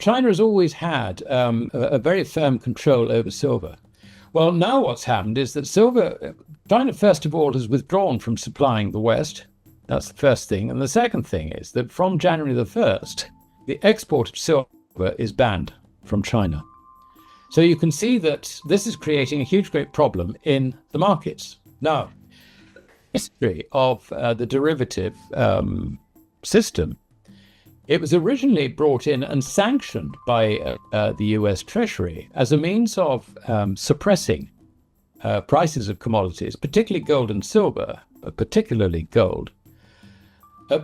China has always had a very firm control over silver. Well, now what's happened is that China, first of all, has withdrawn from supplying the West. That's the first thing. And the second thing is that from January the 1st, the export of silver is banned from China. So you can see that this is creating a huge, great problem in the markets. Now, history of the derivative system, it was originally brought in and sanctioned by the US Treasury as a means of suppressing prices of commodities, particularly gold and silver, but particularly gold,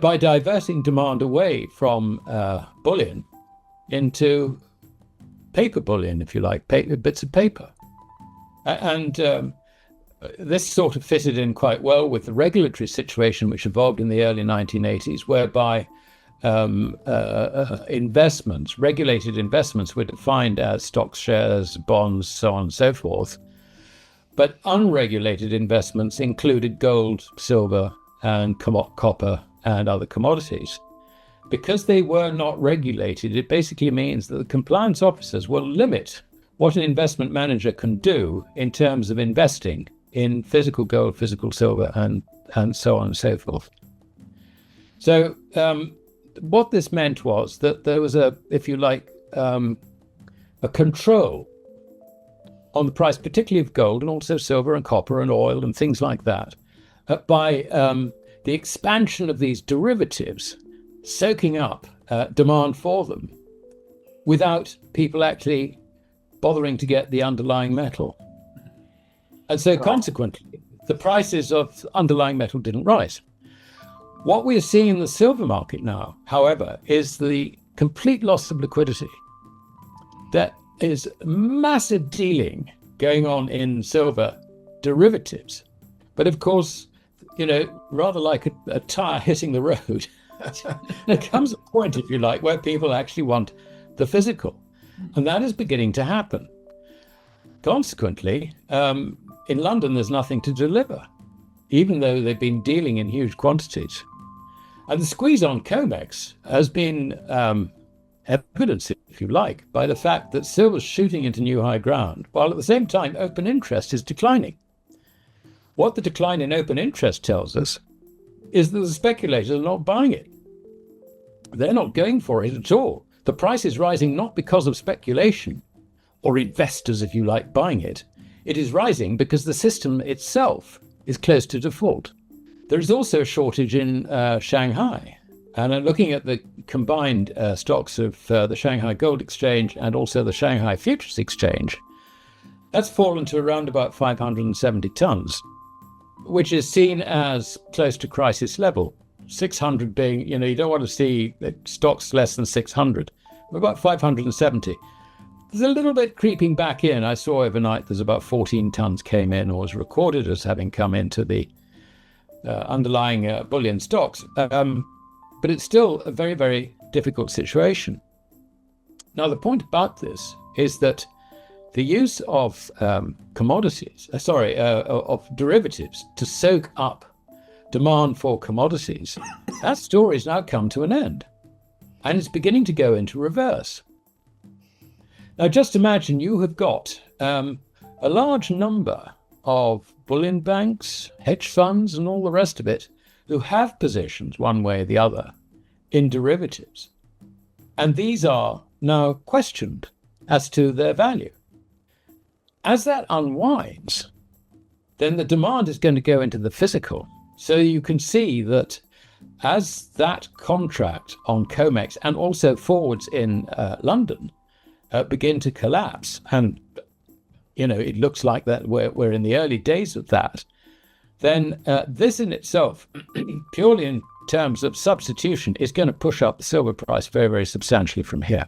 by diverting demand away from bullion into paper bullion, if you like, bits of paper. And this sort of fitted in quite well with the regulatory situation which evolved in the early 1980s, whereby regulated investments were defined as stocks, shares, bonds, so on and so forth. But unregulated investments included gold, silver, and copper and other commodities. Because they were not regulated, it basically means that the compliance officers will limit what an investment manager can do in terms of investing in physical gold, physical silver, and so on and so forth. So what this meant was that there was a control on the price, particularly of gold and also silver and copper and oil and things like that, by the expansion of these derivatives, soaking up demand for them without people actually bothering to get the underlying metal. And so consequently, the prices of underlying metal didn't rise. What we are seeing in the silver market now, however, is the complete loss of liquidity. There is massive dealing going on in silver derivatives. But of course, rather like a tire hitting the road, there comes a point, if you like, where people actually want the physical. And that is beginning to happen. Consequently, in London, there's nothing to deliver, even though they've been dealing in huge quantities. And the squeeze on COMEX has been evidenced, if you like, by the fact that silver's shooting into new high ground, while at the same time open interest is declining. What the decline in open interest tells us is that the speculators are not buying it. They're not going for it at all. The price is rising not because of speculation or investors, if you like, buying it. It is rising because the system itself is close to default. There is also a shortage in Shanghai. And I'm looking at the combined stocks of the Shanghai Gold Exchange and also the Shanghai Futures Exchange. That's fallen to around about 570 tons, which is seen as close to crisis level. 600 being, you don't want to see stocks less than 600. We're about 570. There's a little bit creeping back in. I saw overnight there's about 14 tons came in or was recorded as having come into the underlying bullion stocks. But it's still a very, very difficult situation. Now, the point about this is that the use of of derivatives to soak up demand for commodities, that story's now come to an end. And it's beginning to go into reverse. Now, just imagine you have got a large number of bullion banks, hedge funds, and all the rest of it who have positions one way or the other in derivatives. And these are now questioned as to their value. As that unwinds, then the demand is going to go into the physical. So you can see that as that contract on COMEX and also forwards in London begin to collapse, and it looks like that we're in the early days of that, then this in itself, purely in terms of substitution, is going to push up the silver price very, very substantially from here.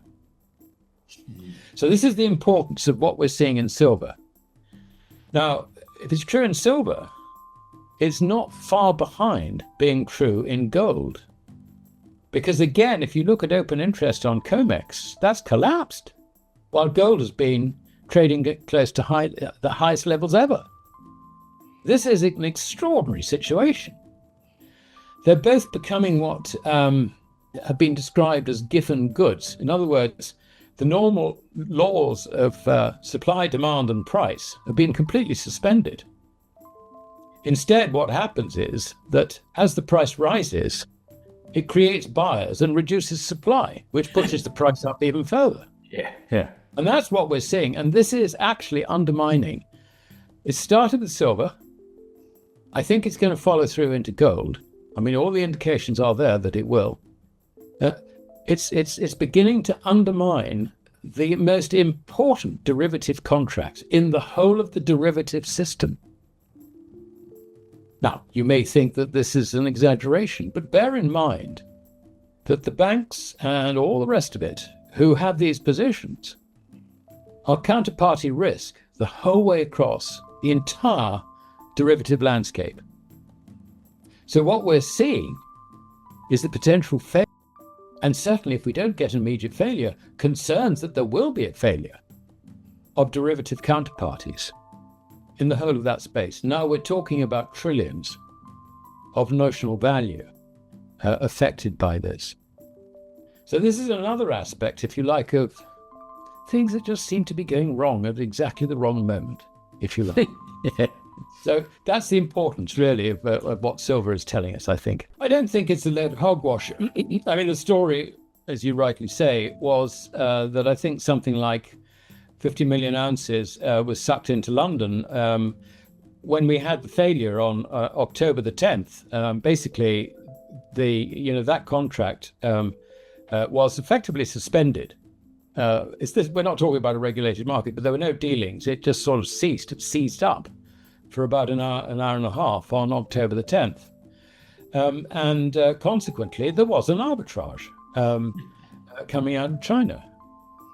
So this is the importance of what we're seeing in silver. Now, if it's true in silver, it's not far behind being true in gold. Because again, if you look at open interest on COMEX, that's collapsed, while gold has been trading at close to the highest levels ever. This is an extraordinary situation. They're both becoming what have been described as Giffen goods. In other words, the normal laws of supply, demand, and price have been completely suspended. Instead, what happens is that as the price rises, it creates buyers and reduces supply, which pushes the price up even further. Yeah. And that's what we're seeing. And this is actually undermining. It started with silver. I think it's going to follow through into gold. I mean, all the indications are there that it will. It's beginning to undermine the most important derivative contracts in the whole of the derivative system. Now, you may think that this is an exaggeration, but bear in mind that the banks and all the rest of it who have these positions are counterparty risk the whole way across the entire derivative landscape. So what we're seeing is the potential failure, and certainly if we don't get immediate failure, concerns that there will be a failure of derivative counterparties in the whole of that space. Now we're talking about trillions of notional value affected by this. So this is another aspect, if you like, of things that just seem to be going wrong at exactly the wrong moment, if you like. So that's the importance, really, of what silver is telling us, I think. I don't think it's a load of hogwash. I mean, the story, as you rightly say, was that I think something like 50 million ounces was sucked into London when we had the failure on October the 10th. Basically, that contract was effectively suspended. We're not talking about a regulated market, but there were no dealings. It just sort of seized up for about an hour and a half on October the 10th. And consequently, there was an arbitrage coming out of China.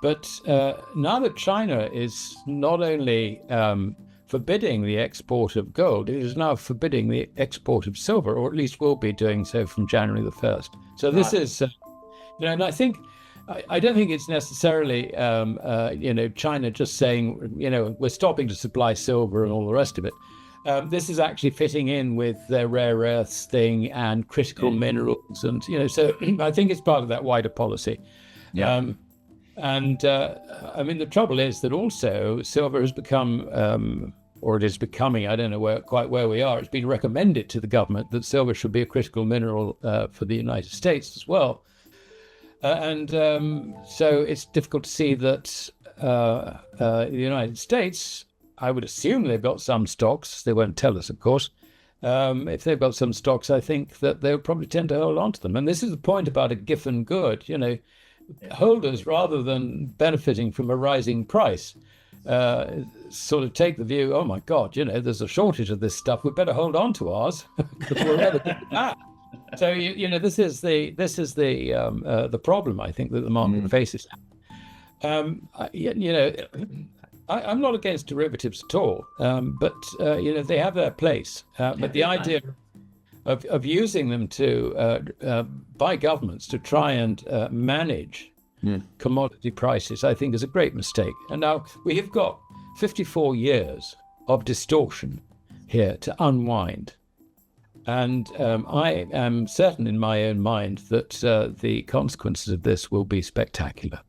But now that China is not only forbidding the export of gold, it is now forbidding the export of silver, or at least will be doing so from January the 1st. So this is, and I think, I don't think it's necessarily, China just saying, we're stopping to supply silver and all the rest of it. This is actually fitting in with their rare earths thing and critical minerals. And, so I think it's part of that wider policy. Yeah. I mean, the trouble is that also silver has become, or it is becoming, I don't know quite where we are, it's been recommended to the government that silver should be a critical mineral for the United States as well. So it's difficult to see that the United States, I would assume they've got some stocks. They won't tell us, of course. If they've got some stocks, I think that they'll probably tend to hold on to them. And this is the point about a Giffen good. Holders, rather than benefiting from a rising price, sort of take the view, oh my God, there's a shortage of this stuff. We better hold on to ours because we'll never get it back. So this is the problem, I think, that the market faces. I'm not against derivatives at all, but they have their place. But the idea of using them by governments to try and manage commodity prices, I think, is a great mistake. And now we have got 54 years of distortion here to unwind. And I am certain in my own mind that the consequences of this will be spectacular.